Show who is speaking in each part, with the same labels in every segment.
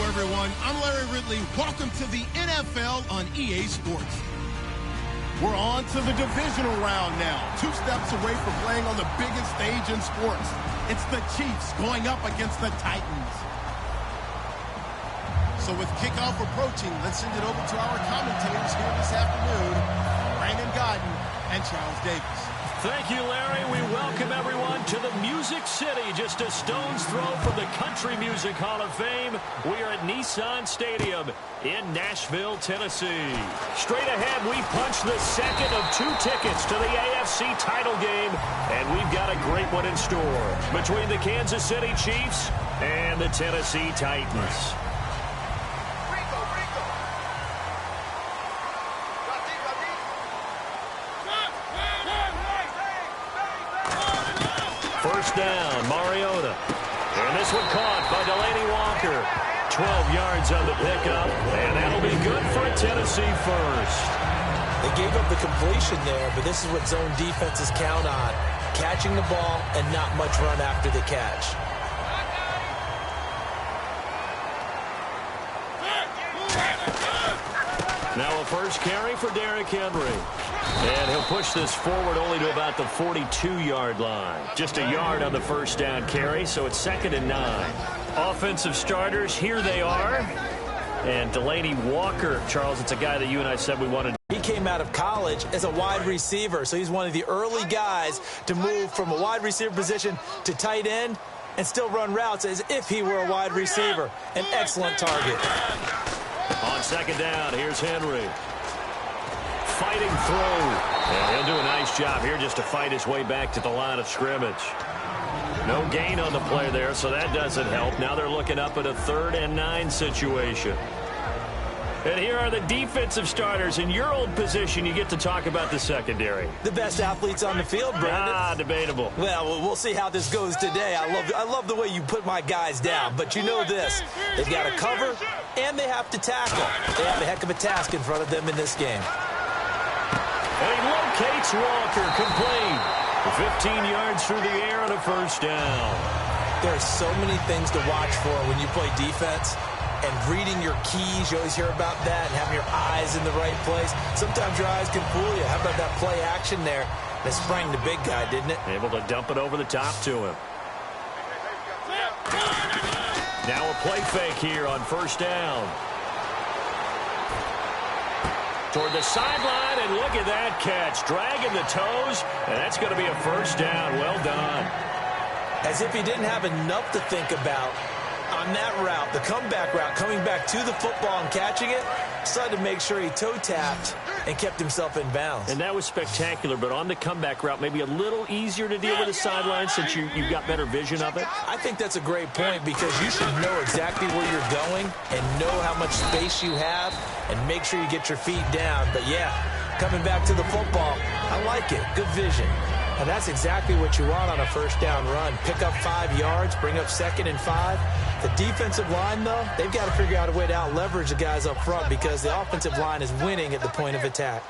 Speaker 1: everyone. I'm Larry Ridley. Welcome to the NFL on EA Sports. We're on to the divisional round now. 2 steps away from playing on the biggest stage in sports. It's the Chiefs going up against the Titans. So with kickoff approaching, let's send it over to our commentators here this afternoon, Brandon Godden and Charles Davis.
Speaker 2: Thank you, Larry. We welcome everyone to the Music City, just a stone's throw from the Country Music Hall of Fame. We are at Nissan Stadium in Nashville, Tennessee. Straight ahead, we punch the second of 2 tickets to the AFC title game, and we've got a great one in store between the Kansas City Chiefs and the Tennessee Titans. First down, Mariota. And this one caught by Delaney Walker. 12 yards on the pickup, and that'll be good for a Tennessee first.
Speaker 3: They gave up the completion there, but this is what zone defenses count on. Catching the ball and not much run after the catch.
Speaker 2: Now a first carry for Derrick Henry. And he'll push this forward only to about the 42-yard line. Just a yard on the first down carry, so it's 2nd and 9. Offensive starters, here they are. And Delaney Walker, Charles, it's a guy that you and I said we wanted.
Speaker 3: He came out of college as a wide receiver, so he's one of the early guys to move from a wide receiver position to tight end and still run routes as if he were a wide receiver. An excellent target.
Speaker 2: On 2nd down, here's Henry. Fighting through. And he'll do a nice job here just to fight his way back to the line of scrimmage. No gain on the play there, so that doesn't help. Now they're looking up at a 3rd and 9 situation. And here are the defensive starters. In your old position, you get to talk about the secondary.
Speaker 3: The best athletes on the field, Brandon.
Speaker 2: Debatable.
Speaker 3: Well, we'll see how this goes today. I love the way you put my guys down. But you know this. They've got to cover, and they have to tackle. They have a heck of a task in front of them in this game.
Speaker 2: And he locates Walker, complete. 15 yards through the air on a first down.
Speaker 3: There are so many things to watch for when you play defense. And reading your keys, you always hear about that, and having your eyes in the right place. Sometimes your eyes can fool you. How about that play action there? That sprang the big guy, didn't it?
Speaker 2: Able to dump it over the top to him. Now a play fake here on first down. Toward the sideline, and look at that catch. Dragging the toes, and that's going to be a first down. Well done.
Speaker 3: As if he didn't have enough to think about on that route, the comeback route, coming back to the football and catching it, decided to make sure he toe-tapped and kept himself in bounds.
Speaker 2: And that was spectacular, but on the comeback route, maybe a little easier to deal with the sideline since you've got better vision of it?
Speaker 3: I think that's a great point because you should know exactly where you're going and know how much space you have and make sure you get your feet down. But, yeah, coming back to the football, I like it. Good vision. And that's exactly what you want on a first down run. Pick up 5 yards, bring up 2nd and 5. The defensive line, though, they've got to figure out a way to out-leverage the guys up front because the offensive line is winning at the point of attack.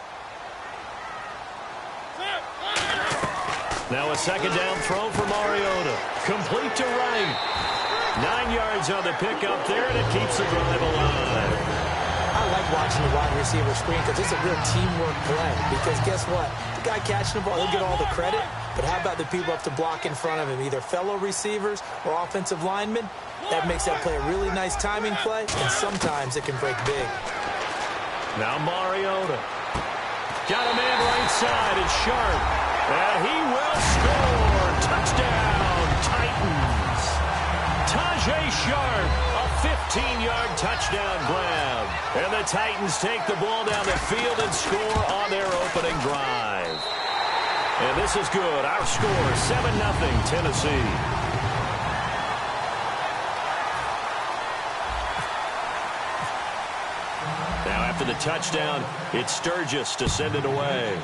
Speaker 2: Now a 2nd down throw for Mariota. Complete to right. 9 yards on the pickup there, and it keeps the drive alive.
Speaker 3: I like watching the wide receiver screen because it's a real teamwork play. Because guess what? The guy catching the ball, he'll get all the credit. But how about the people up to block in front of him, either fellow receivers or offensive linemen? That makes that play a really nice timing play, and sometimes it can break big.
Speaker 2: Now Mariota. Got a man right side. It's Sharp. And he will score. Touchdown, Titans. Tajay Sharp, a 15-yard touchdown grab. And the Titans take the ball down the field and score on their opening drive. And this is good. Our score, 7-0 Tennessee. Now after the touchdown, it's Sturgis to send it away.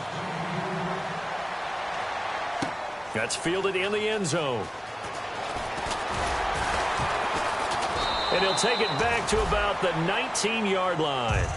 Speaker 2: That's fielded in the end zone. And he'll take it back to about the 19-yard line.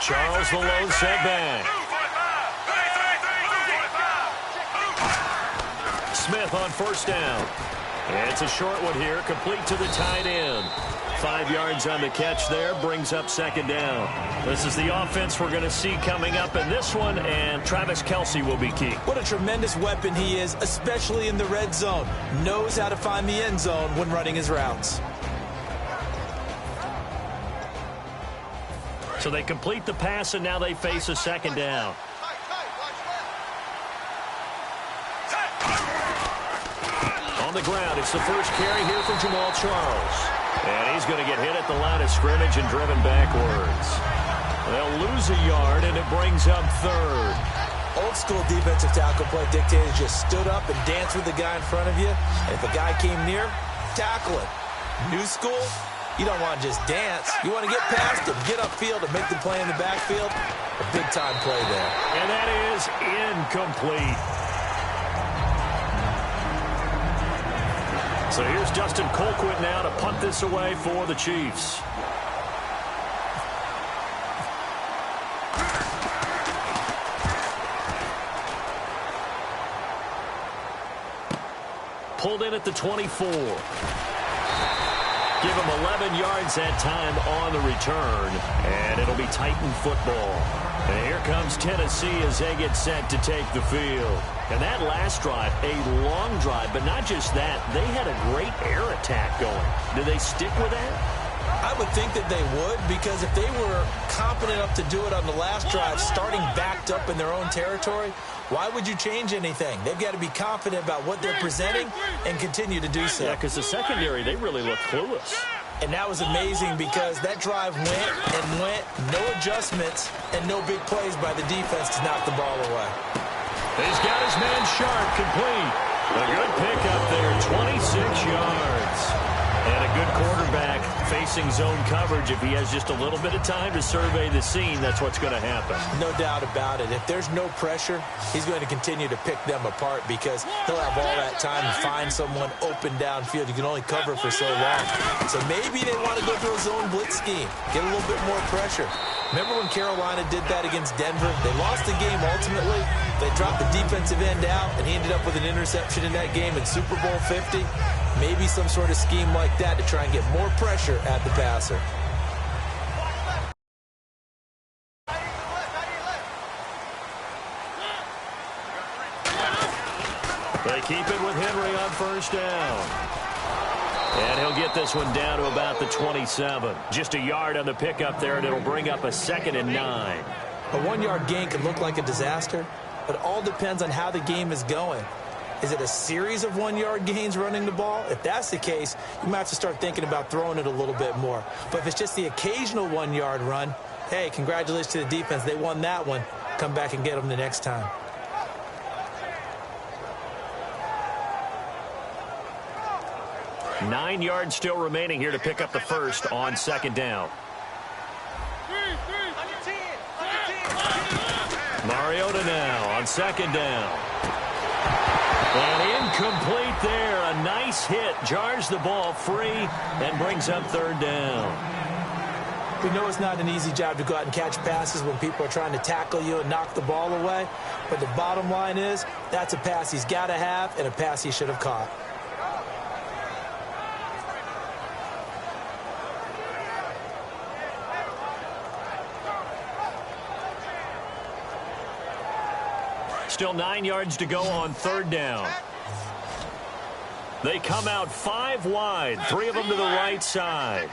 Speaker 2: Charles the lone setback. Smith on first down. It's a short one here, complete to the tight end. 5 yards on the catch there, brings up second down. This is the offense we're going to see coming up in this one, and Travis Kelce will be key.
Speaker 3: What a tremendous weapon he is, especially in the red zone. Knows how to find the end zone when running his routes.
Speaker 2: So they complete the pass, and now they face a second down. On the ground, it's the first carry here for Jamal Charles. And he's going to get hit at the line of scrimmage and driven backwards. They'll lose a yard, and it brings up third.
Speaker 3: Old school defensive tackle play dictated just stood up and danced with the guy in front of you. And if a guy came near, tackle him. New school, you don't want to just dance. You want to get past him, get upfield, and make the play in the backfield. A big-time play there.
Speaker 2: And that is incomplete. So here's Dustin Colquitt now to punt this away for the Chiefs. Pulled in at the 24. Give him 11 yards that time on the return, and it'll be Titan football. And here comes Tennessee as they get set to take the field. And that last drive, a long drive, but not just that. They had a great air attack going. Do they stick with that?
Speaker 3: I would think that they would, because if they were competent enough to do it on the last drive, starting backed up in their own territory, why would you change anything? They've got to be confident about what they're presenting and continue to do so.
Speaker 2: Yeah, because the secondary, they really look clueless.
Speaker 3: And that was amazing because that drive went and went, no adjustments, and no big plays by the defense to knock the ball away.
Speaker 2: He's got his man Sharp complete. A good pickup there, 26 yards. And a good quarterback facing zone coverage. If he has just a little bit of time to survey the scene, that's what's going to happen.
Speaker 3: No doubt about it. If there's no pressure, he's going to continue to pick them apart because he'll have all that time to find someone open downfield. You can only cover for so long. So maybe they want to go to a zone blitz scheme, get a little bit more pressure. Remember when Carolina did that against Denver? They lost the game ultimately. They dropped the defensive end out, and he ended up with an interception in that game in Super Bowl 50. Maybe some sort of scheme like that to try and get more pressure at the passer.
Speaker 2: They keep it with Henry on first down. And he'll get this one down to about the 27. Just a yard on the pickup there, and it'll bring up a 2nd and 9.
Speaker 3: A 1-yard gain can look like a disaster, but it all depends on how the game is going. Is it a series of 1-yard gains running the ball? If that's the case, you might have to start thinking about throwing it a little bit more. But if it's just the occasional 1-yard run, hey, congratulations to the defense. They won that one. Come back and get them the next time.
Speaker 2: Nine yards still remaining here to pick up the first on second down. Mariota now on second down. And incomplete there. A nice hit. Jars the ball free and brings up third down.
Speaker 3: We know it's not an easy job to go out and catch passes when people are trying to tackle you and knock the ball away. But the bottom line is that's a pass he's got to have and a pass he should have caught.
Speaker 2: Still 9 yards to go on third down. They come out 5 wide, 3 of them to the right side.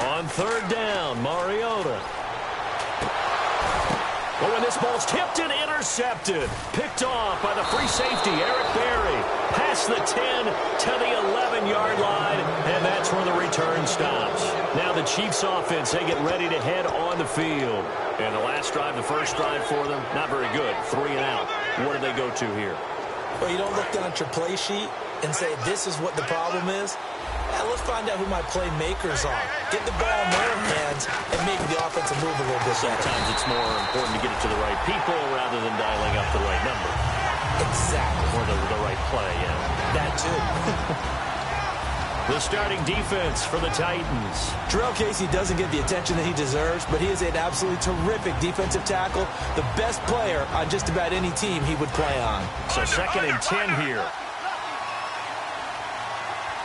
Speaker 2: On third down, Mariota. Oh, and this ball's tipped and intercepted. Picked off by the free safety, Eric Berry. Past the 10 to the 11-yard line, and that's where the return stops. Now the Chiefs offense, they get ready to head on the field. And the last drive, the first drive for them, not very good. 3 and out. What do they go to here?
Speaker 3: Well, you don't look down at your play sheet and say, this is what the problem is. Now, let's find out who my playmakers are. Get the ball in their hands and maybe the offense will move a little bit better.
Speaker 2: Sometimes it's more important to get it to the right people rather than dialing up the right number.
Speaker 3: Exactly.
Speaker 2: Or the right play, yeah.
Speaker 3: That too.
Speaker 2: The starting defense for the Titans.
Speaker 3: Jarrell Casey doesn't get the attention that he deserves, but he is an absolutely terrific defensive tackle, the best player on just about any team he would play on.
Speaker 2: So 2nd and 10 here.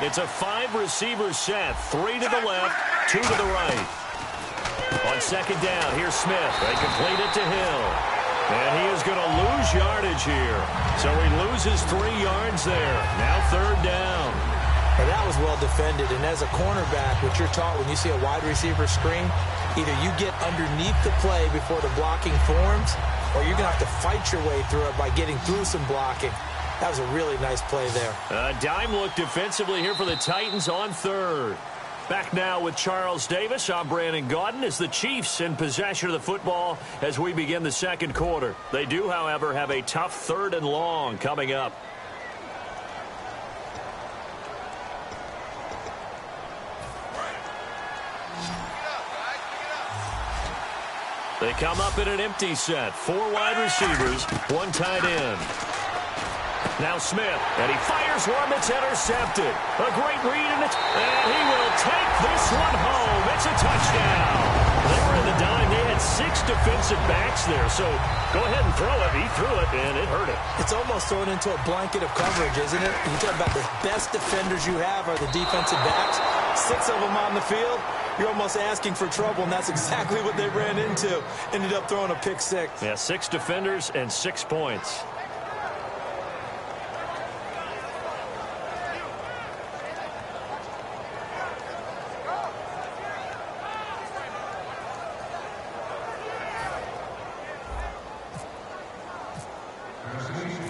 Speaker 2: It's a 5-receiver set, 3 to the left, 2 to the right. On 2nd down, here's Smith. They complete it to Hill. And he is going to lose yardage here. So he loses 3 yards there. Now 3rd down.
Speaker 3: And that was well defended. And as a cornerback, what you're taught when you see a wide receiver screen, either you get underneath the play before the blocking forms, or you're going to have to fight your way through it by getting through some blocking. That was a really nice play there.
Speaker 2: A dime look defensively here for the Titans on 3rd. Back now with Charles Davis. I'm Brandon Gaudin as the Chiefs in possession of the football as we begin the 2nd quarter. They do, however, have a tough 3rd and long coming up. They come up in an empty set. 4 wide receivers, 1 tight end. Now Smith, and he fires one that's intercepted. A great read, and he will take this one home. It's a touchdown. They were in the dime. They had 6 defensive backs there, so go ahead and throw it. He threw it, and it hurt him.
Speaker 3: It's almost thrown into a blanket of coverage, isn't it? You talk about the best defenders you have are the defensive backs. 6 of them on the field. You're almost asking for trouble, and that's exactly what they ran into. Ended up throwing a pick 6.
Speaker 2: Yeah, 6 defenders and 6 points.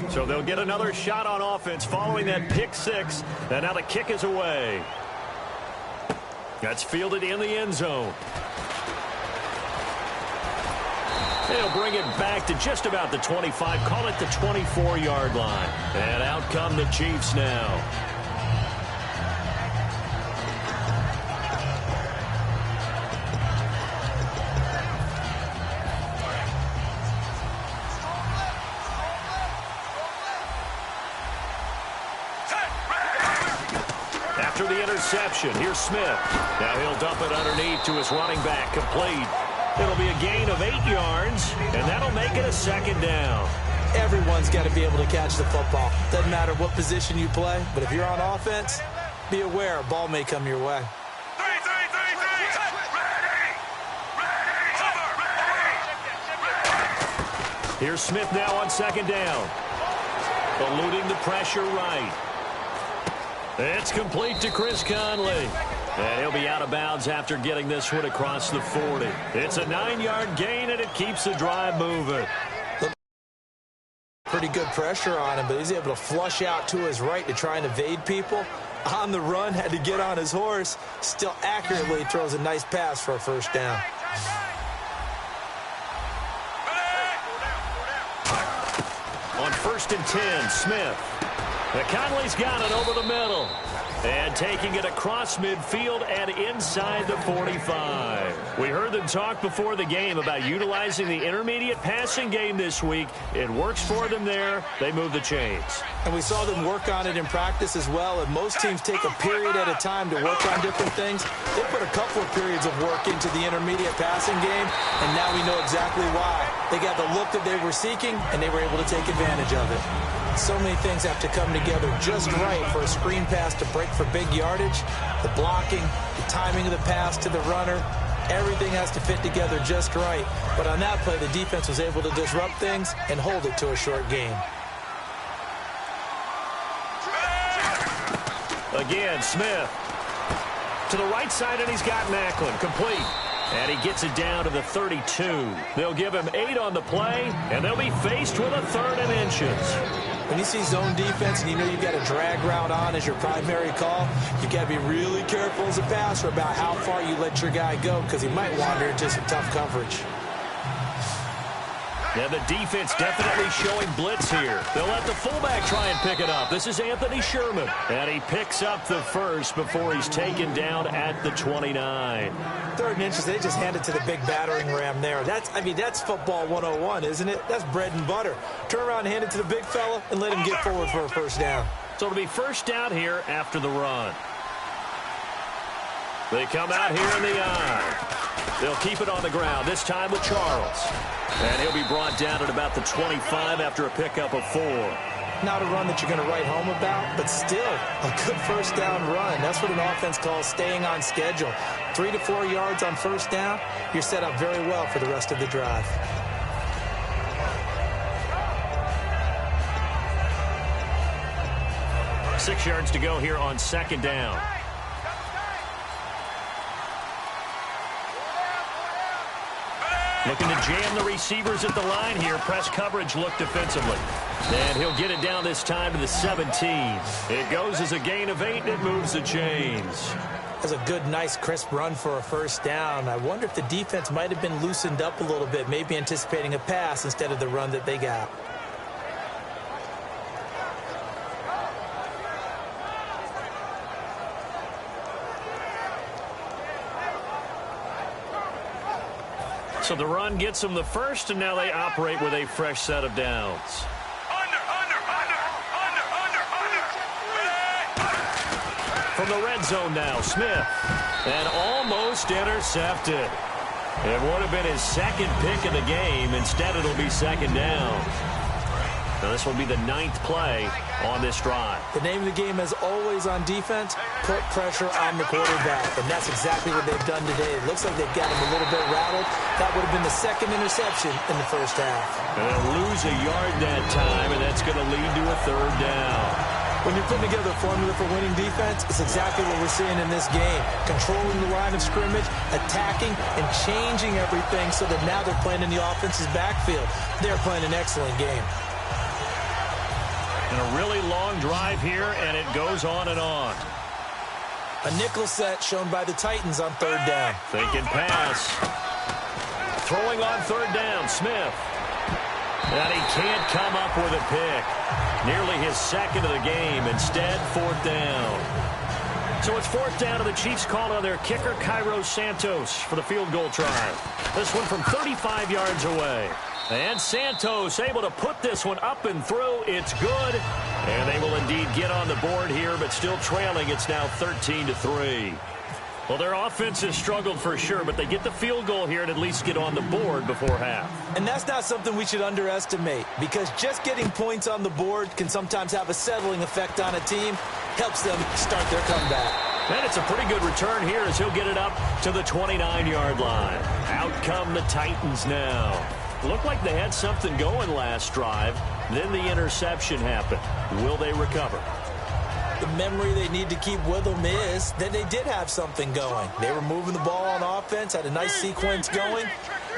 Speaker 2: So they'll get another shot on offense following that pick 6. And now the kick is away. That's fielded in the end zone. They'll bring it back to just about the 25. Call it the 24-yard line. And out come the Chiefs now. After the interception, here's Smith. Now he'll dump it underneath to his running back, complete. It'll be a gain of 8 yards, and that'll make it a 2nd down.
Speaker 3: Everyone's got to be able to catch the football. Doesn't matter what position you play, but if you're on offense, be aware a ball may come your way.
Speaker 2: Here's Smith now on 2nd down. Eluding the pressure right. It's complete to Chris Conley. And he'll be out of bounds after getting this one across the 40. It's a 9-yard gain, and it keeps the drive moving.
Speaker 3: Pretty good pressure on him, but he's able to flush out to his right to try and evade people. On the run, had to get on his horse. Still accurately throws a nice pass for a 1st down.
Speaker 2: On 1st and 10, Smith. Now Conley's got it over the middle. And taking it across midfield and inside the 45. We heard them talk before the game about utilizing the intermediate passing game this week. It works for them there. They move the chains.
Speaker 3: And we saw them work on it in practice as well. And most teams take a period at a time to work on different things. They put a couple of periods of work into the intermediate passing game, and now we know exactly why. They got the look that they were seeking, and they were able to take advantage of it. So many things have to come together just right for a screen pass to break for big yardage. The blocking, the timing of the pass to the runner, everything has to fit together just right. But on that play, the defense was able to disrupt things and hold it to a short gain.
Speaker 2: Again, Smith. To the right side, and he's got Macklin. Complete. And he gets it down to the 32. They'll give him 8 on the play, and they'll be faced with a 3rd and inches.
Speaker 3: When you see zone defense and you know you've got a drag route on as your primary call, you've got to be really careful as a passer about how far you let your guy go because he might wander into some tough coverage.
Speaker 2: Yeah, the defense definitely showing blitz here. They'll let the fullback try and pick it up. This is Anthony Sherman. And he picks up the 1st before he's taken down at the 29.
Speaker 3: 3rd and inches, they just hand it to the big battering ram there. That's football 101, isn't it? That's bread and butter. Turn around and hand it to the big fella and let him get forward for a 1st down.
Speaker 2: So it'll be 1st down here after the run. They come out here in the eye. They'll keep it on the ground, this time with Charles. And he'll be brought down at about the 25 after a pickup of 4.
Speaker 3: Not a run that you're going to write home about, but still a good first down run. That's what an offense calls staying on schedule. 3 to 4 yards on first down, you're set up very well for the rest of the drive.
Speaker 2: Six yards to go here on second down. Looking to jam the receivers at the line here. Press coverage look defensively. And he'll get it down this time to the 17. It goes as a gain of 8, and it moves the chains.
Speaker 3: That's a good, nice, crisp run for a first down. I wonder if the defense might have been loosened up a little bit, maybe anticipating a pass instead of the run that they got.
Speaker 2: So the run gets them the first, and now they operate with a fresh set of downs. From the red zone now, Smith. And almost intercepted. It would have been his second pick of the game. Instead, it'll be second down. Now, this will be the 9th play on this drive.
Speaker 3: The name of the game, as always on defense, put pressure on the quarterback. And that's exactly what they've done today. It looks like they've got him a little bit rattled. That would have been the second interception in the first half.
Speaker 2: And they'll lose a yard that time, and that's going to lead to a third down.
Speaker 3: When you're putting together a formula for winning defense, it's exactly what we're seeing in this game. Controlling the line of scrimmage, attacking, and changing everything so that now they're playing in the offense's backfield. They're playing an excellent game.
Speaker 2: And a really long drive here, and it goes on and on.
Speaker 3: A nickel set shown by the Titans on third down.
Speaker 2: Thinking pass. Throwing on third down, Smith. And he can't come up with a pick. Nearly his second of the game. Instead, fourth down. So it's fourth down, and the Chiefs call on their kicker, Cairo Santos, for the field goal try. This one from 35 yards away. And Santos able to put this one up and through. It's good. And they will indeed get on the board here, but still trailing. It's now 13-3. Well, their offense has struggled for sure, but they get the field goal here and at least get on the board before half.
Speaker 3: And that's not something we should underestimate, because just getting points on the board can sometimes have a settling effect on a team. Helps them start their comeback.
Speaker 2: And it's a pretty good return here as he'll get it up to the 29-yard line. Out come the Titans now. Looked like they had something going last drive. Then the interception happened. Will they recover?
Speaker 3: The memory they need to keep with them is that they did have something going. They were moving the ball on offense, had a nice sequence going.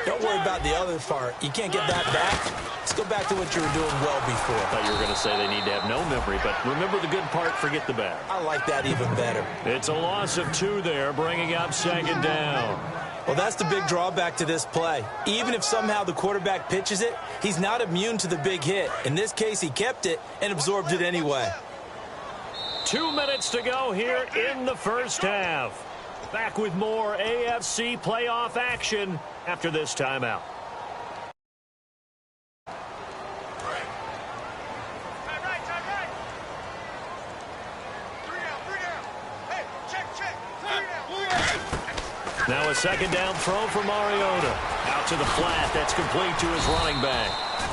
Speaker 3: Don't worry about the other part. You can't get that back. Let's go back to what you were doing well before.
Speaker 2: I thought you were going to say they need to have no memory, but remember the good part, forget the bad.
Speaker 3: I like that even better.
Speaker 2: It's a loss of 2 there, bringing up second down.
Speaker 3: Well, that's the big drawback to this play. Even if somehow the quarterback pitches it, he's not immune to the big hit. In this case, he kept it and absorbed it anyway.
Speaker 2: 2 minutes to go here in the first half. Back with more AFC playoff action after this timeout. Now a second down throw for Mariota. Out to the flat. That's complete to his running back.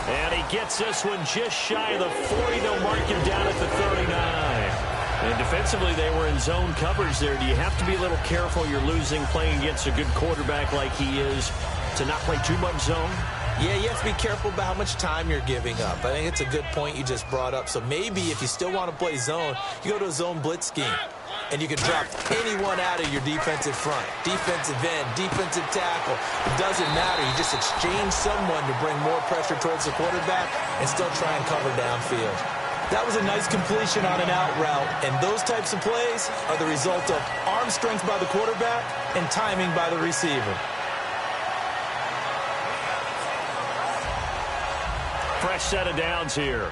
Speaker 2: And he gets this one just shy of the 40. They'll mark him down at the 39. And defensively, they were in zone coverage there. Do you have to be a little careful? You're losing playing against a good quarterback like he is to not play too much zone?
Speaker 3: Yeah, you have to be careful about how much time you're giving up. I think it's a good point you just brought up. So maybe if you still want to play zone, you go to a zone blitz scheme. And you can drop anyone out of your defensive front. Defensive end, defensive tackle. It doesn't matter. You just exchange someone to bring more pressure towards the quarterback and still try and cover downfield. That was a nice completion on an out route. And those types of plays are the result of arm strength by the quarterback and timing by the receiver.
Speaker 2: Fresh set of downs here.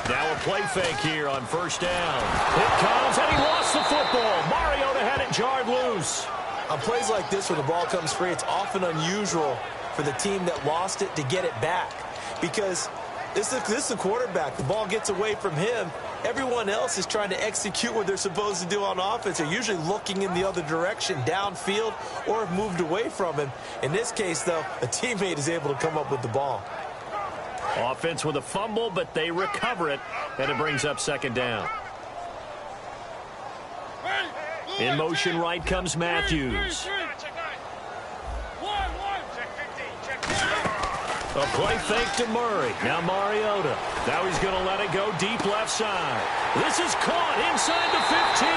Speaker 2: Now a play fake here on first down. It comes, and he lost the football. Mariota had it jarred loose.
Speaker 3: On plays like this where the ball comes free, it's often unusual for the team that lost it to get it back. Because This is the quarterback. The ball gets away from him. Everyone else is trying to execute what they're supposed to do on offense. They're usually looking in the other direction, downfield, or have moved away from him. In this case, though, a teammate is able to come up with the ball.
Speaker 2: Offense with a fumble, but they recover it, and it brings up second down. In motion right comes Matthews. A play fake to Murray. Now Mariota. Now he's going to let it go deep left side. This is caught inside the 15.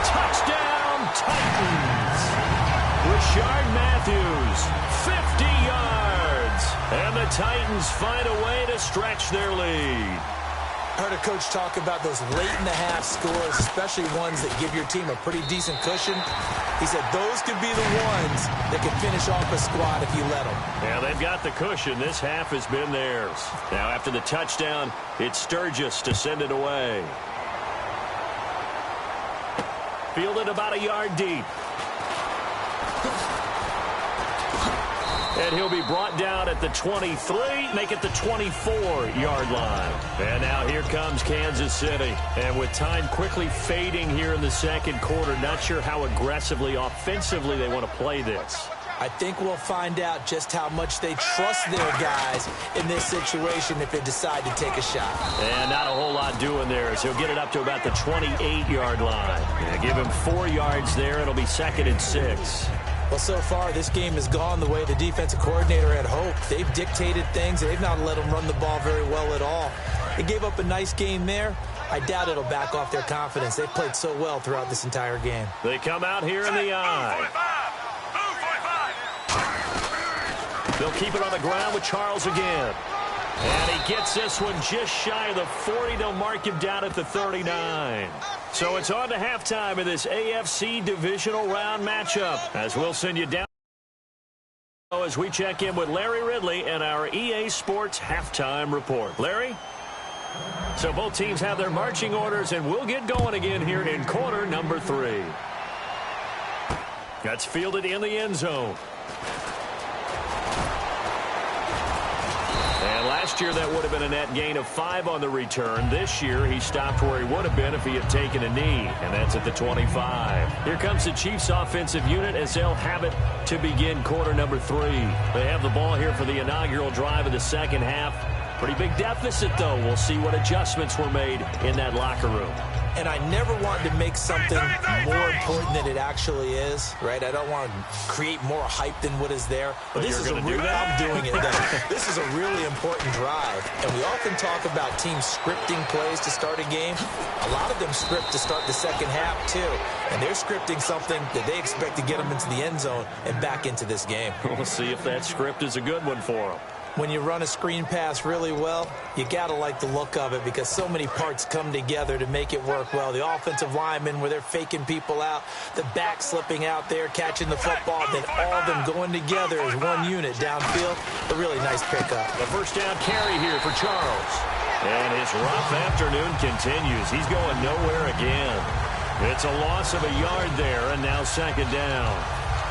Speaker 2: Touchdown, Titans. Rashard Matthews, 50 yards. And the Titans find a way to stretch their lead.
Speaker 3: I heard a coach talk about those late-in-the-half scores, especially ones that give your team a pretty decent cushion. He said those could be the ones that can finish off a squad if you let them.
Speaker 2: Yeah, they've got the cushion. This half has been theirs. Now, after the touchdown, it's Sturgis to send it away. Fielded about a yard deep. And he'll be brought down at the 23, make it the 24-yard line. And now here comes Kansas City. And with time quickly fading here in the second quarter, not sure how aggressively, offensively they want to play this.
Speaker 3: I think we'll find out just how much they trust their guys in this situation if they decide to take a shot.
Speaker 2: And not a whole lot doing there as he'll get it up to about the 28-yard line. Yeah, give him 4 yards there. It'll be 2nd and 6.
Speaker 3: Well, so far, this game has gone the way the defensive coordinator had hoped. They've dictated things. They've not let them run the ball very well at all. They gave up a nice game there. I doubt it'll back off their confidence. They've played so well throughout this entire game.
Speaker 2: They come out here in the eye. They'll keep it on the ground with Charles again. And he gets this one just shy of the 40. They'll mark him down at the 39. So it's on to halftime in this AFC divisional round matchup. As we'll send you down as we check in with Larry Ridley and our EA Sports halftime report. Larry? So both teams have their marching orders, and we'll get going again here in quarter number 3. That's fielded in the end zone. And last year, that would have been a net gain of 5 on the return. This year, he stopped where he would have been if he had taken a knee, and that's at the 25. Here comes the Chiefs' offensive unit as they'll have it to begin quarter number 3. They have the ball here for the inaugural drive of the second half. Pretty big deficit, though. We'll see what adjustments were made in that locker room.
Speaker 3: And I never wanted to make something more important than it actually is, right? I don't want to create more hype than what is there. But this is I'm doing it, though. This is a really important drive. And we often talk about teams scripting plays to start a game. A lot of them script to start the second half, too. And they're scripting something that they expect to get them into the end zone and back into this game.
Speaker 2: We'll see if that script is a good one for them.
Speaker 3: When you run a screen pass really well, you got to like the look of it because so many parts come together to make it work well. The offensive linemen where they're faking people out, the back slipping out there, catching the football, then all of them going together as one unit downfield. A really nice pickup.
Speaker 2: The first down carry here for Charles. And his rough afternoon continues. He's going nowhere again. It's a loss of a yard there, and now second down.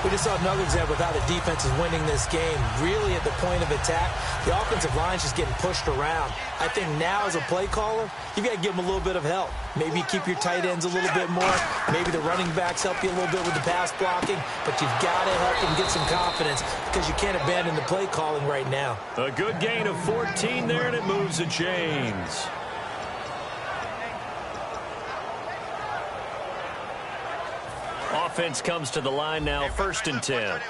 Speaker 3: We just saw another example of how the defense is winning this game. Really at the point of attack, the offensive line is just getting pushed around. I think now as a play caller, you've got to give them a little bit of help. Maybe you keep your tight ends a little bit more. Maybe the running backs help you a little bit with the pass blocking. But you've got to help them get some confidence because you can't abandon the play calling right now.
Speaker 2: A good gain of 14 there, and it moves the chains. Offense comes to the line now, 1st and 10.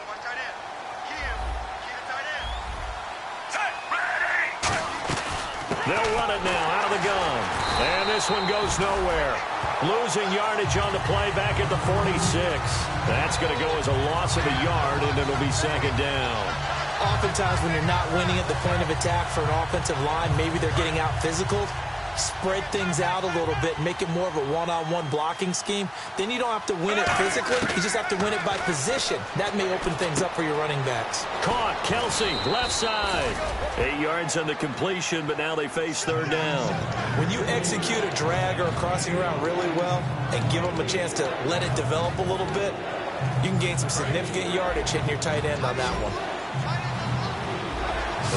Speaker 2: They'll run it now out of the gun. And this one goes nowhere. Losing yardage on the play back at the 46. That's going to go as a loss of a yard, and it'll be second down.
Speaker 3: Oftentimes when you're not winning at the point of attack for an offensive line, maybe they're getting out physical. Spread things out a little bit, make it more of a one-on-one blocking scheme. Then you don't have to win it physically. You just have to win it by position. That may open things up for your running backs.
Speaker 2: Caught, Kelsey, left side. 8 yards on the completion, but now they face third down.
Speaker 3: When you execute a drag or a crossing route really well and give them a chance to let it develop a little bit, you can gain some significant yardage hitting your tight end on that one.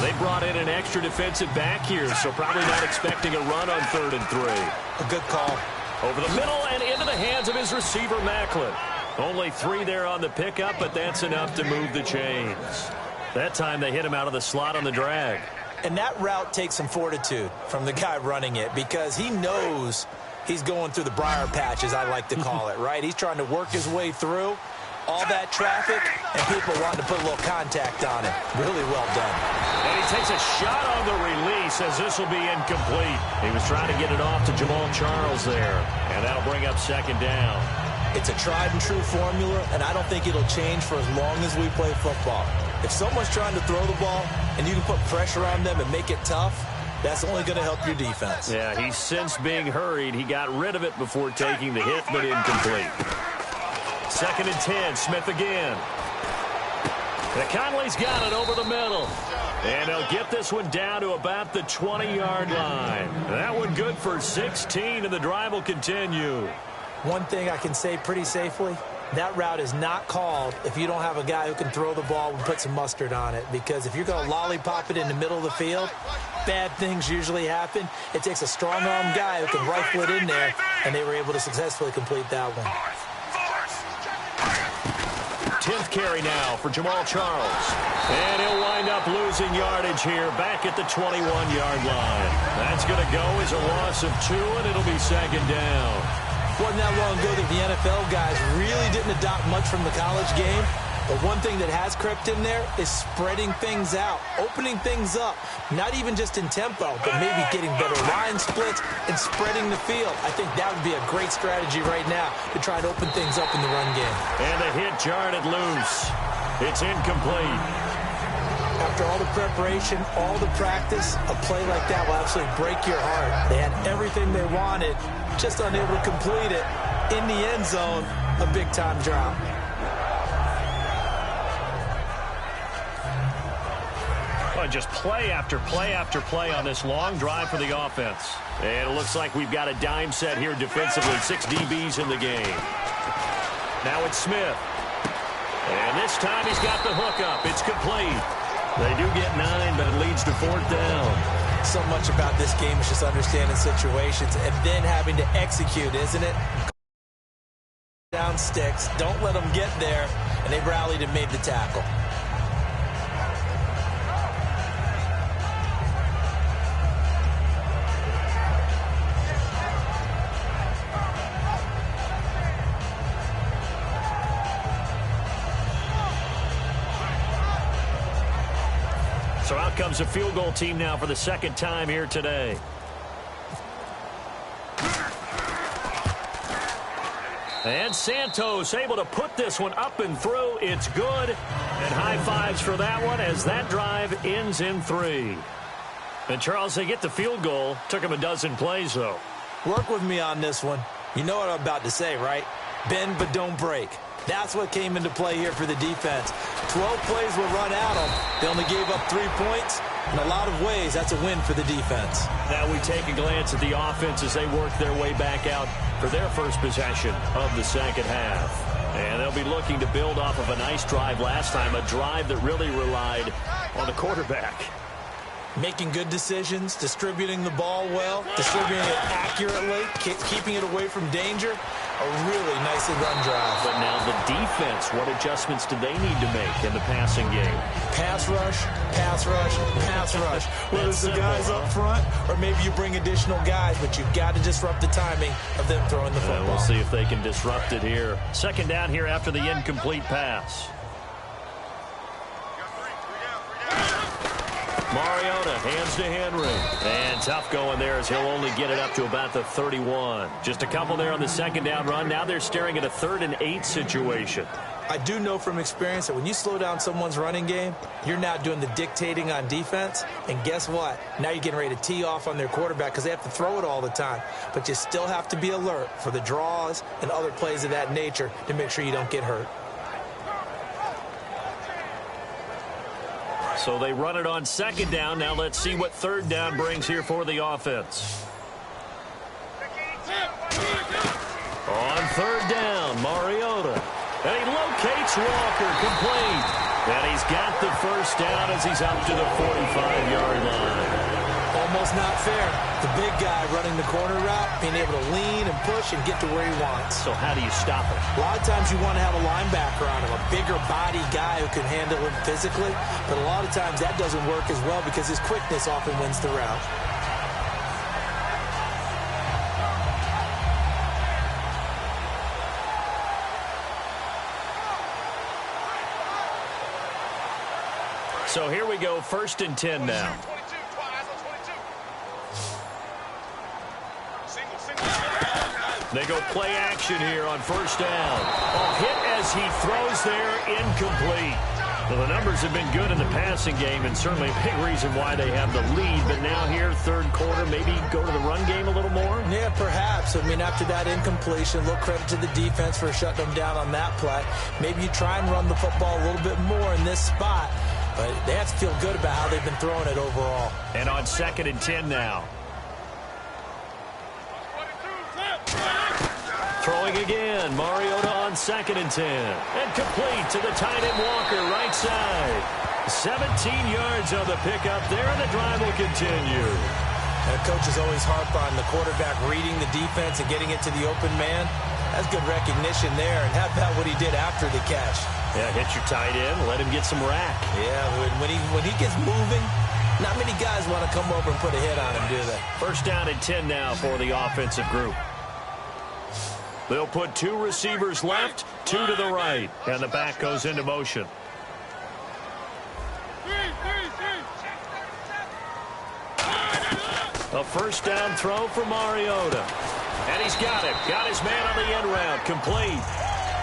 Speaker 2: They brought in an extra defensive back here, so probably not expecting a run on 3rd and 3.
Speaker 3: A good call.
Speaker 2: Over the middle and into the hands of his receiver, Macklin. Only 3 there on the pickup, but that's enough to move the chains. That time they hit him out of the slot on the drag.
Speaker 3: And that route takes some fortitude from the guy running it because he knows he's going through the briar patch, as I like to call it, right? He's trying to work his way through all that traffic, and people wanting to put a little contact on it. Really well done.
Speaker 2: And he takes a shot on the release as this will be incomplete. He was trying to get it off to Jamal Charles there, and that'll bring up 2nd down.
Speaker 3: It's a tried-and-true formula, and I don't think it'll change for as long as we play football. If someone's trying to throw the ball and you can put pressure on them and make it tough, that's only going to help your defense.
Speaker 2: Yeah, he's since being hurried. He got rid of it before taking the hit, but incomplete. 2nd and 10, Smith again. And Conley's got it over the middle. And he'll get this one down to about the 20-yard line. That one good for 16, and the drive will continue.
Speaker 3: One thing I can say pretty safely, that route is not called if you don't have a guy who can throw the ball and put some mustard on it. Because if you're going to lollipop it in the middle of the field, bad things usually happen. It takes a strong-arm guy who can rifle it in there, and they were able to successfully complete that one.
Speaker 2: 10th carry now for Jamal Charles. And he'll wind up losing yardage here back at the 21-yard line. That's going to go as a loss of 2, and it'll be 2nd down.
Speaker 3: Wasn't that long ago that the NFL guys really didn't adopt much from the college game. But one thing that has crept in there is spreading things out, opening things up, not even just in tempo, but maybe getting better line splits and spreading the field. I think that would be a great strategy right now to try and open things up in the run game.
Speaker 2: And the hit jarred it loose. It's incomplete.
Speaker 3: After all the preparation, all the practice, a play like that will absolutely break your heart. They had everything they wanted, just unable to complete it. In the end zone, a big-time drop.
Speaker 2: Just play after play after play on this long drive for the offense. And it looks like we've got a dime set here defensively. 6 DBs in the game. Now it's Smith. And this time he's got the hook up. It's complete. They do get 9, but it leads to 4th down.
Speaker 3: So much about this game is just understanding situations and then having to execute, isn't it? Down sticks. Don't let them get there. And they rallied and made the tackle.
Speaker 2: So out comes a field goal team now for the 2nd time here today. And Santos able to put this one up and through. It's good. And high fives for that one as that drive ends in 3. And Charles, they get the field goal. Took them a dozen plays, though.
Speaker 3: Work with me on this one. You know what I'm about to say, right? Bend but don't break. That's what came into play here for the defense. 12 plays were run at them. They only gave up 3 points. In a lot of ways, that's a win for the defense.
Speaker 2: Now we take a glance at the offense as they work their way back out for their first possession of the 2nd half. And they'll be looking to build off of a nice drive last time, a drive that really relied on the quarterback.
Speaker 3: Making good decisions, distributing the ball well, distributing it accurately, keeping it away from danger. A really nicely run drive.
Speaker 2: But now the defense, what adjustments do they need to make in the passing game?
Speaker 3: Pass rush, pass rush, pass rush. Whether it's the guys up front or maybe you bring additional guys, but you've got to disrupt the timing of them throwing the football.
Speaker 2: We'll see if they can disrupt it here. 2nd down here after the incomplete pass. Mariota hands to Henry. And tough going there as he'll only get it up to about the 31. Just a couple there on the 2nd down run. Now they're staring at a 3rd and 8 situation.
Speaker 3: I do know from experience that when you slow down someone's running game, you're not doing the dictating on defense. And guess what? Now you're getting ready to tee off on their quarterback because they have to throw it all the time. But you still have to be alert for the draws and other plays of that nature to make sure you don't get hurt.
Speaker 2: So they run it on 2nd down. Now let's see what 3rd down brings here for the offense. On 3rd down, Mariota. And he locates Walker, complete. And he's got the first down as he's up to the 45-yard line.
Speaker 3: Almost not fair. The big guy running the corner route, being able to lean and push and get to where he wants.
Speaker 2: So how do you stop it?
Speaker 3: A lot of times you want to have a linebacker on him, a bigger body guy who can handle him physically. But a lot of times that doesn't work as well because his quickness often wins the route.
Speaker 2: So here we go, 1st and 10 now. They go play action here on 1st down. Hit as he throws there, incomplete. Well, the numbers have been good in the passing game and certainly a big reason why they have the lead. But now here, 3rd quarter, maybe go to the run game a little more?
Speaker 3: Yeah, perhaps. I mean, after that incompletion, a little credit to the defense for shutting them down on that play. Maybe you try and run the football a little bit more in this spot. But they have to feel good about how they've been throwing it overall.
Speaker 2: And on 2nd and 10 now. Throwing again. Mariota on 2nd and 10. And complete to the tight end Walker, right side. 17 yards on the pickup there, and the drive will continue.
Speaker 3: And coaches always harp on the quarterback reading the defense and getting it to the open man. That's good recognition there. And how about what he did after the catch?
Speaker 2: Yeah, hit your tight end, let him get some rack.
Speaker 3: Yeah, when he gets moving, not many guys want to come over and put a hit on him, do they?
Speaker 2: 1st down and 10 now for the offensive group. They'll put 2 receivers left, 2 to the right, and the back goes into motion. A 1st down throw for Mariota. And he's got it. Got his man on the end route. Complete.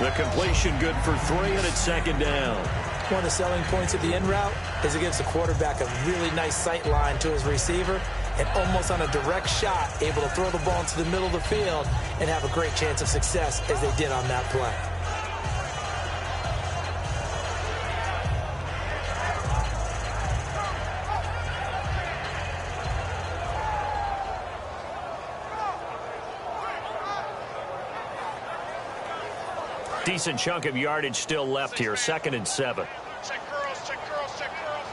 Speaker 2: The completion good for 3, and it's 2nd down.
Speaker 3: One of the selling points of the end route is it gives the quarterback a really nice sight line to his receiver and almost on a direct shot able to throw the ball into the middle of the field and have a great chance of success as they did on that play.
Speaker 2: Decent chunk of yardage still left here. 2nd and 7.
Speaker 4: Check girls, check girls, check girls.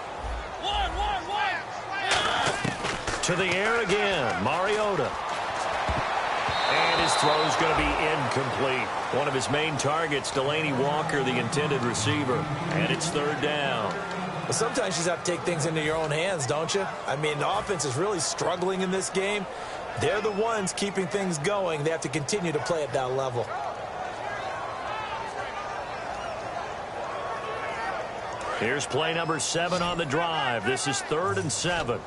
Speaker 4: One.
Speaker 2: To the air again. Mariota. And his throw's going to be incomplete. One of his main targets, Delaney Walker, the intended receiver. And it's 3rd down.
Speaker 3: Well, sometimes you just have to take things into your own hands, don't you? I mean, the offense is really struggling in this game. They're the ones keeping things going. They have to continue to play at that level.
Speaker 2: Here's play number 7 on the drive. This is 3rd and 7.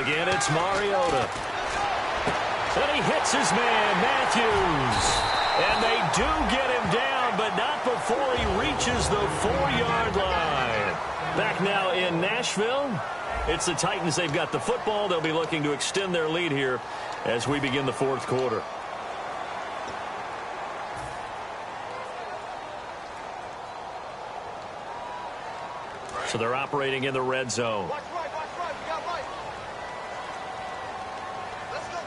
Speaker 2: Again, it's Mariota. And he hits his man, Matthews. And they do get him down, but not before he reaches the 4-yard line. Back now in Nashville. It's the Titans. They've got the football. They'll be looking to extend their lead here as we begin the 4th quarter. So they're operating in the red zone.
Speaker 4: Watch right, we got right. Let's go,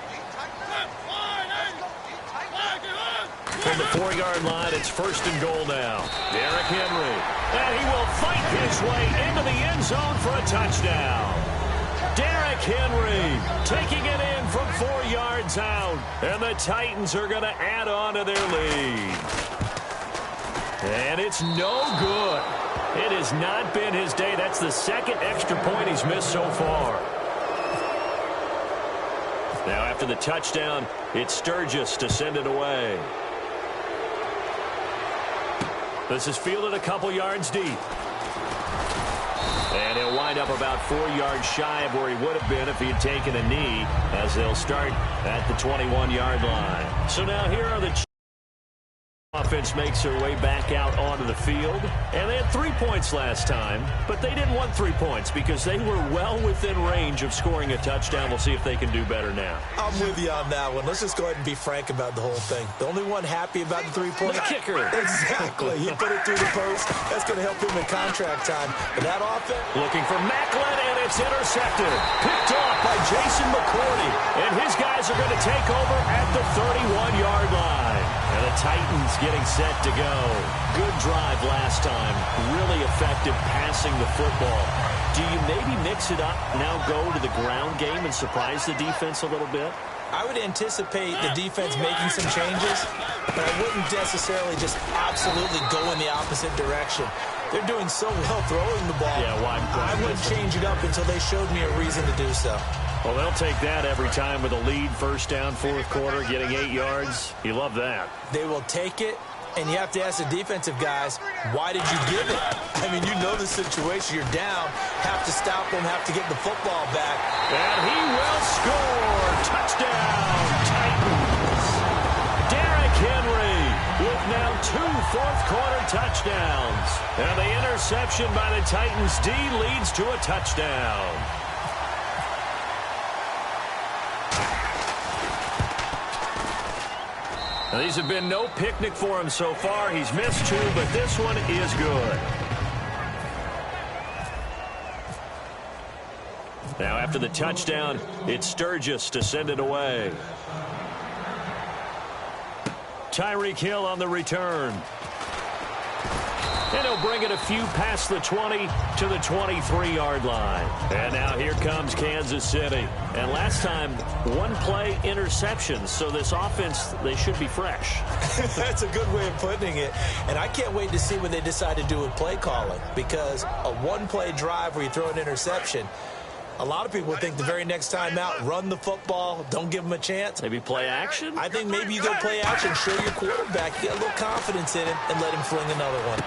Speaker 2: From the 4-yard line, it's 1st and goal now. Derrick Henry. And he will fight his way into the end zone for a touchdown. Derrick Henry taking it in from 4 yards out. And the Titans are going to add on to their lead. And it's no good. It has not been his day. That's the 2nd extra point he's missed so far. Now after the touchdown, it's Sturgis to send it away. This is fielded a couple yards deep. And he'll wind up about 4 yards shy of where he would have been if he had taken a knee, as they'll start at the 21-yard line. So now here are the defense makes their way back out onto the field. And they had 3 points last time, but they didn't want 3 points because they were well within range of scoring a touchdown. We'll see if they can do better now.
Speaker 3: I'm with you on that one. Let's just go ahead and be frank about the whole thing. The only one happy about the 3-point.
Speaker 2: The kicker.
Speaker 3: Exactly. He put it through the post. That's going to help him in contract time. But that offense.
Speaker 2: Looking for Macklin, and it's intercepted. Picked off by Jason McCourty. And his guys are going to take over at the 31-yard line. And the Titans getting set to go. Good drive last time. Really effective passing the football. Do you maybe mix it up, now go to the ground game and surprise the defense a little bit?
Speaker 3: I would anticipate the defense making some changes, but I wouldn't necessarily just absolutely go in the opposite direction. They're doing so well throwing the ball.
Speaker 2: Yeah, why
Speaker 3: I wouldn't change it up until they showed me a reason to do so.
Speaker 2: Well, they'll take that every time with a lead, first down, fourth quarter, getting 8 yards. You love that.
Speaker 3: They will take it, and you have to ask the defensive guys, why did you give it? I mean, you know the situation. You're down, have to stop them, have to get the football back.
Speaker 2: And he will score. Touchdown, Titans. Derrick Henry with now 2 fourth-quarter touchdowns. And the interception by the Titans D leads to a touchdown. Now, these have been no picnic for him so far. He's missed 2, but this one is good. Now, after the touchdown, it's Sturgis to send it away. Tyreek Hill on the return. And he'll bring it a few past the 20 to the 23-yard line. And now here comes Kansas City. And last time, 1-play interceptions. So this offense, they should be fresh.
Speaker 3: That's a good way of putting it. And I can't wait to see what they decide to do with play calling. Because a 1-play drive where you throw an interception, a lot of people think the very next time out, run the football, don't give them a chance.
Speaker 2: Maybe play action?
Speaker 3: I think maybe you go play action, show your quarterback, get a little confidence in him, and let him fling another one.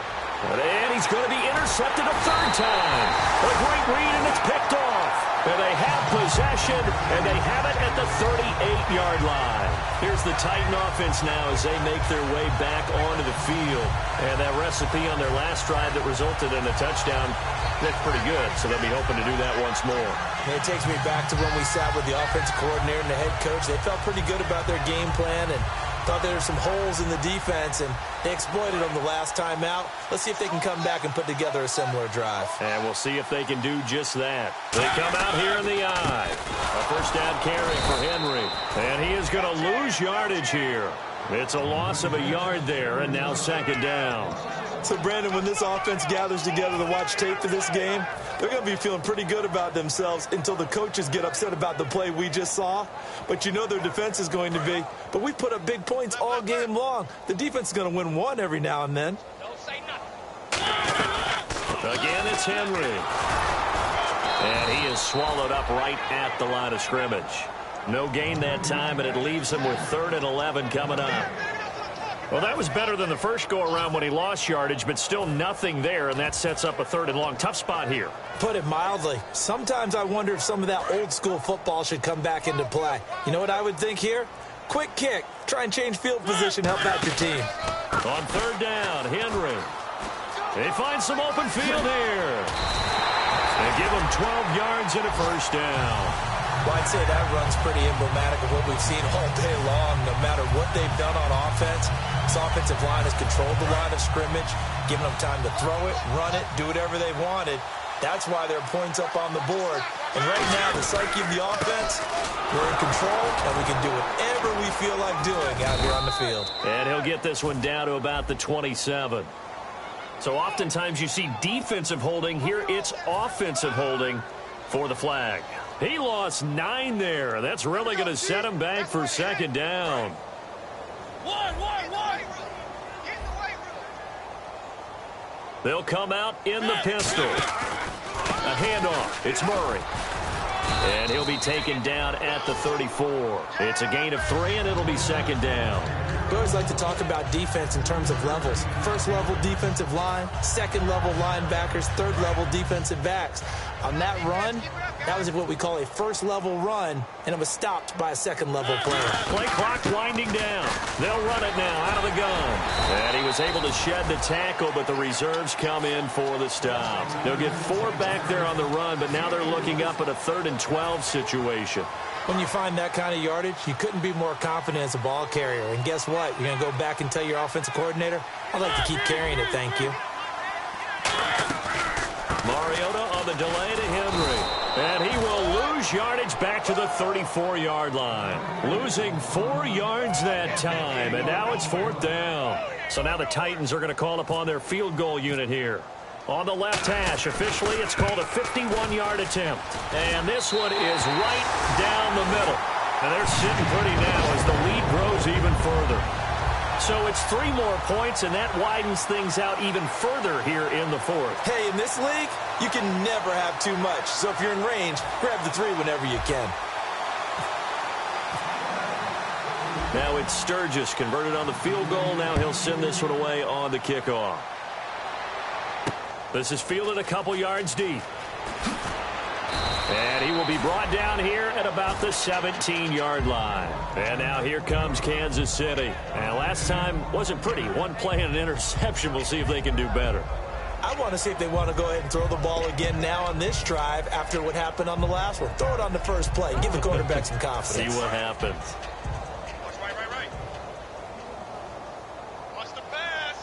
Speaker 2: And he's going to be intercepted a 3rd time. A great read, and it's picked off. And they have possession, and they have it at the 38-yard line. Here's the Titan offense now as they make their way back onto the field. And that recipe on their last drive that resulted in a touchdown, that's pretty good. So they'll be hoping to do that once more.
Speaker 3: It takes me back to when we sat with the offensive coordinator and the head coach. They felt pretty good about their game plan and thought there were some holes in the defense, and they exploited them the last time out. Let's see if they can come back and put together a similar drive.
Speaker 2: And we'll see if they can do just that. They come out here in the eye. A first down carry for Henry. And he is going to lose yardage here. It's a loss of a yard there, and now 2nd down.
Speaker 3: So, Brandon, when this offense gathers together to watch tape for this game, they're going to be feeling pretty good about themselves until the coaches get upset about the play we just saw. But you know their defense is going to be. But we put up big points all game long. The defense is going to win one every now and then.
Speaker 4: Don't say nothing.
Speaker 2: Again, it's Henry. And he is swallowed up right at the line of scrimmage. No gain that time, and it leaves him with 3rd and 11 coming up. Well, that was better than the first go-around when he lost yardage, but still nothing there, and that sets up a 3rd and long. Tough spot here.
Speaker 3: Put it mildly. Sometimes I wonder if some of that old-school football should come back into play. You know what I would think here? Quick kick. Try and change field position, help out your team.
Speaker 2: On 3rd down, Henry. They find some open field here. They give him 12 yards and a first down.
Speaker 3: Well, I'd say that run's pretty emblematic of what we've seen all day long. No matter what they've done on offense, this offensive line has controlled the line of scrimmage, given them time to throw it, run it, do whatever they wanted. That's why there are points up on the board. And right now, the psyche of the offense, we're in control, and we can do whatever we feel like doing out here on the field.
Speaker 2: And he'll get this one down to about the 27. So oftentimes you see defensive holding. Here it's offensive holding for the flag. He lost 9 there. That's really going to set him back for 2nd down.
Speaker 4: One.
Speaker 2: They'll come out in the pistol. A handoff. It's Murray. And he'll be taken down at the 34. It's a gain of 3, and it'll be 2nd down.
Speaker 3: We always like to talk about defense in terms of levels. 1st level defensive line, 2nd level linebackers, 3rd level defensive backs. On that run, That was what we call a first-level run, and it was stopped by a second-level player.
Speaker 2: Play clock winding down. They'll run it now out of the gun. And he was able to shed the tackle, but the reserves come in for the stop. They'll get 4 back there on the run, but now they're looking up at a 3rd and 12 situation.
Speaker 3: When you find that kind of yardage, you couldn't be more confident as a ball carrier. And guess what? You're going to go back and tell your offensive coordinator, I'd like to keep carrying it, thank you.
Speaker 2: Mariota on the delay to Henry. And he will lose yardage back to the 34-yard line. Losing 4 yards that time, and now it's 4th down. So now the Titans are going to call upon their field goal unit here. On the left hash, officially, it's called a 51-yard attempt. And this one is right down the middle. And they're sitting pretty now as the lead grows even further. So it's 3 more points, and that widens things out even further here in the 4th.
Speaker 3: Hey, in this league, you can never have too much. So if you're in range, grab the 3 whenever you can.
Speaker 2: Now it's Sturgis converted on the field goal. Now he'll send this one away on the kickoff. This is fielded a couple yards deep. And he will be brought down here at about the 17-yard line. And now here comes Kansas City. And last time wasn't pretty. 1 play and an interception. We'll see if they can do better.
Speaker 3: I want to see if they want to go ahead and throw the ball again now on this drive after what happened on the last one. Throw it on the first play. Give the quarterback some confidence.
Speaker 2: See what happens.
Speaker 4: Right. Watch the pass.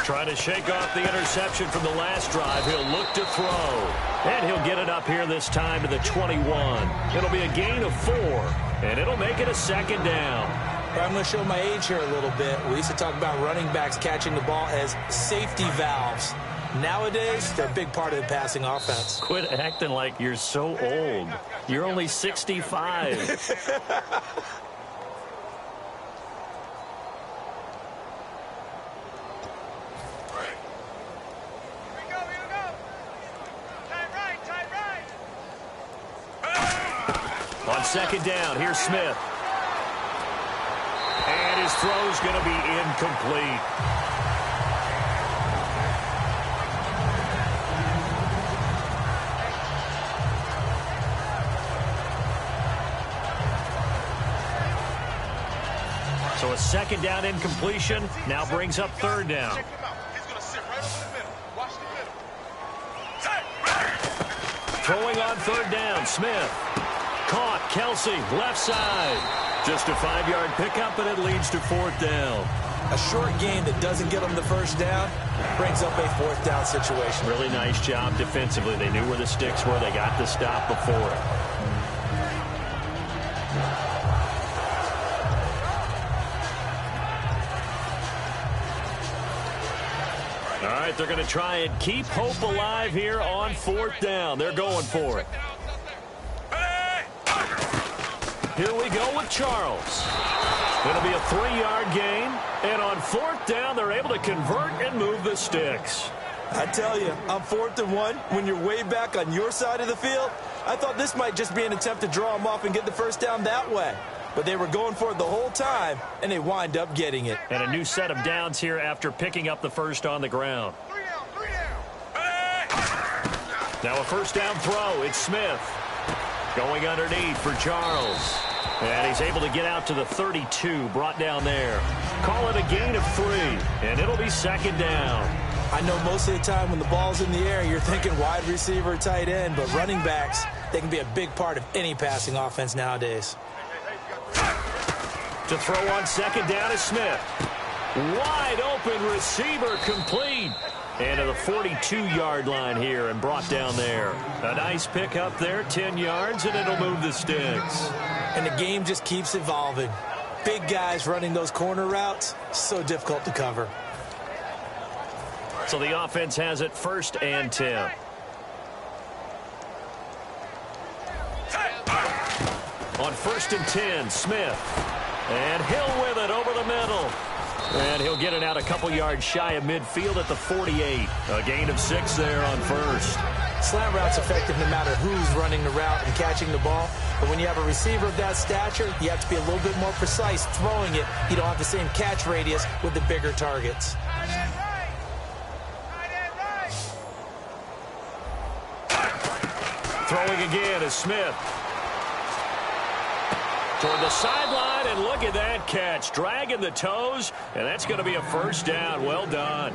Speaker 2: Trying to shake off the interception from the last drive. He'll look to throw. And he'll get it up here this time to the 21. It'll be a gain of 4. And it'll make it a 2nd down.
Speaker 3: I'm going to show my age here a little bit. We used to talk about running backs catching the ball as safety valves. Nowadays, they're a big part of the passing offense.
Speaker 2: Quit acting like you're so old. You're only 65. On 2nd down, here's Smith. And his throw's going to be incomplete. So a 2nd down incompletion now brings up 3rd down.
Speaker 4: Check him out. He's going to sit right over the middle. Watch the middle.
Speaker 2: Throwing on 3rd down, Smith. Caught, Kelsey, left side. Just a 5-yard pickup, and it leads to 4th down.
Speaker 3: A short game that doesn't get them the first down brings up a 4th down situation.
Speaker 2: Really nice job defensively. They knew where the sticks were. They got the stop before it. All right, they're going to try and keep hope alive here on 4th down. They're going for it. Here we go with Charles. It'll be a 3-yard gain. And on 4th down, they're able to convert and move the sticks.
Speaker 3: I tell you, on 4th and 1, when you're way back on your side of the field, I thought this might just be an attempt to draw them off and get the first down that way. But they were going for it the whole time, and they wind up getting it.
Speaker 2: And a new set of downs here after picking up the first on the ground.
Speaker 4: 3 down.
Speaker 2: Now a 1st down throw. It's Smith. Going underneath for Charles. And he's able to get out to the 32, brought down there. Call it a gain of 3, and it'll be 2nd down.
Speaker 3: I know most of the time when the ball's in the air, you're thinking wide receiver, tight end, but running backs, they can be a big part of any passing offense nowadays.
Speaker 2: To throw on 2nd down is Smith. Wide open receiver complete. And to the 42-yard line here and brought down there. A nice pick up there, 10 yards, and it'll move the sticks.
Speaker 3: And the game just keeps evolving. Big guys running those corner routes, so difficult to cover.
Speaker 2: So the offense has it 1st and 10. On 1st and 10, Smith. And Hill with it over the middle. And he'll get it out a couple yards shy of midfield at the 48. A gain of 6 there on 1st.
Speaker 3: Slant route's effective no matter who's running the route and catching the ball. But when you have a receiver of that stature, you have to be a little bit more precise throwing it. You don't have the same catch radius with the bigger targets.
Speaker 2: Throwing again is Smith. Toward the sideline, and look at that catch. Dragging the toes, and that's going to be a first down. Well done.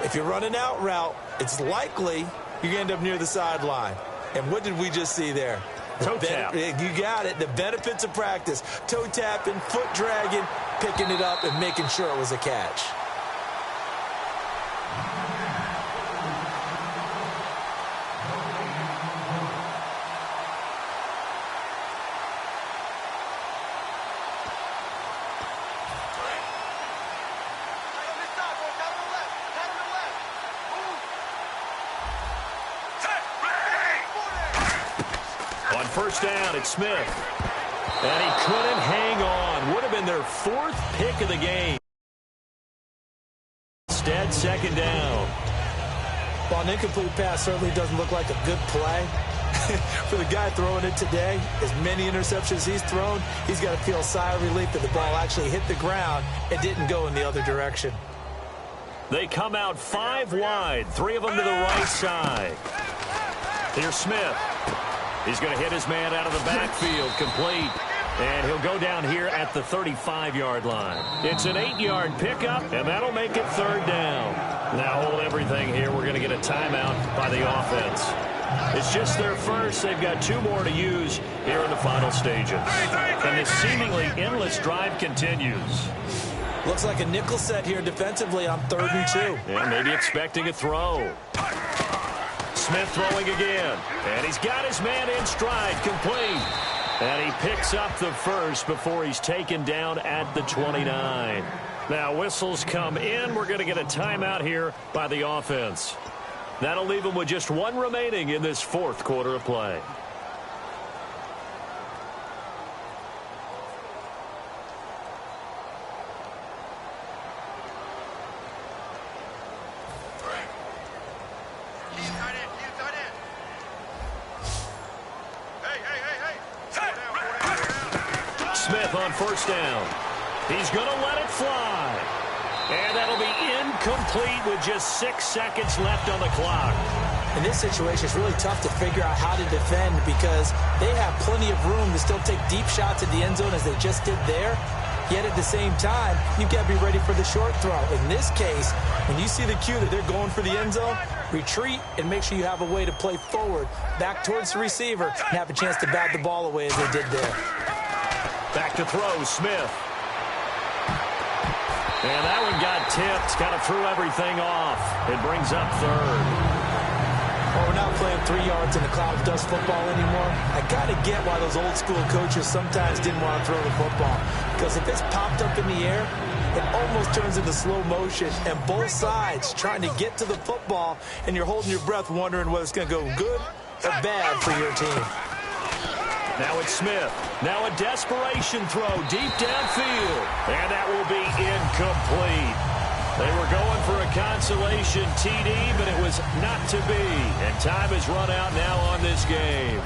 Speaker 3: If you're running out route, it's likely you're going to end up near the sideline. And what did we just see there?
Speaker 2: Toe tap.
Speaker 3: You got it. The benefits of practice. Toe tapping, foot dragging, picking it up, and making sure it was a catch.
Speaker 2: First down, it's Smith. And he couldn't hang on. Would have been their 4th pick of the game. Instead, second down.
Speaker 3: Well, an incomplete pass certainly doesn't look like a good play. For the guy throwing it today, as many interceptions he's thrown, he's got to feel a sigh of relief that the ball actually hit the ground and didn't go in the other direction.
Speaker 2: They come out 5 wide, 3 of them to the right side. Here's Smith. He's going to hit his man out of the backfield, complete. And he'll go down here at the 35-yard line. It's an 8-yard pickup, and that'll make it third down. Now hold everything here. We're going to get a timeout by the offense. It's just their first. They've got 2 more to use here in the final stages. And this seemingly endless drive continues.
Speaker 3: Looks like a nickel set here defensively on 3rd and 2.
Speaker 2: And maybe expecting a throw. Smith throwing again, and he's got his man in stride, complete. And he picks up the first before he's taken down at the 29. Now whistles come in. We're going to get a timeout here by the offense. That'll leave them with just 1 remaining in this 4th quarter of play. Smith on first down. He's going to let it fly. And that'll be incomplete with just 6 seconds left on the clock.
Speaker 3: In this situation, it's really tough to figure out how to defend because they have plenty of room to still take deep shots at the end zone as they just did there. Yet at the same time, you've got to be ready for the short throw. In this case, when you see the cue that they're going for the end zone, retreat and make sure you have a way to play forward, back towards the receiver, and have a chance to bat the ball away as they did there.
Speaker 2: Back to throw, Smith. And that one got tipped, kind of threw everything off. It brings up 3rd.
Speaker 3: Well, we're not playing 3 yards in a cloud of dust football anymore. I kind of get why those old school coaches sometimes didn't want to throw the football. Because if it's popped up in the air, it almost turns into slow motion. And both sides trying to get to the football, and you're holding your breath wondering whether it's going to go good or bad for your team.
Speaker 2: Now it's Smith. Now a desperation throw deep downfield. And that will be incomplete. They were going for a consolation TD, but it was not to be. And time has run out now on this game.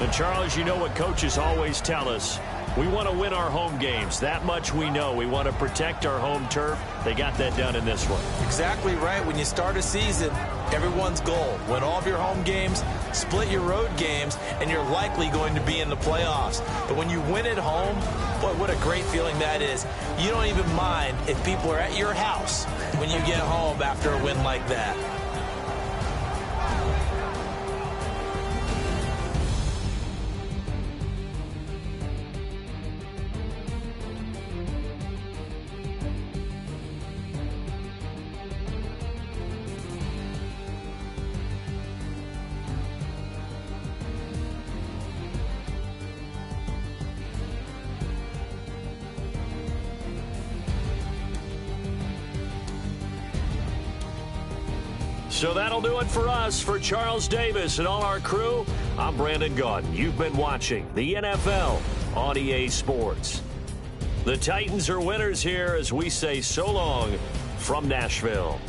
Speaker 2: And Charles, you know what coaches always tell us. We want to win our home games. That much we know. We want to protect our home turf. They got that done in this one.
Speaker 3: Exactly right. When you start a season, everyone's goal: win all of your home games, split your road games, and you're likely going to be in the playoffs. But when you win at home, boy, what a great feeling that is. You don't even mind if people are at your house when you get home after a win like that.
Speaker 2: So that'll do it for us. For Charles Davis and all our crew, I'm Brandon Gaudin. You've been watching the NFL on EA Sports. The Titans are winners here as we say so long from Nashville.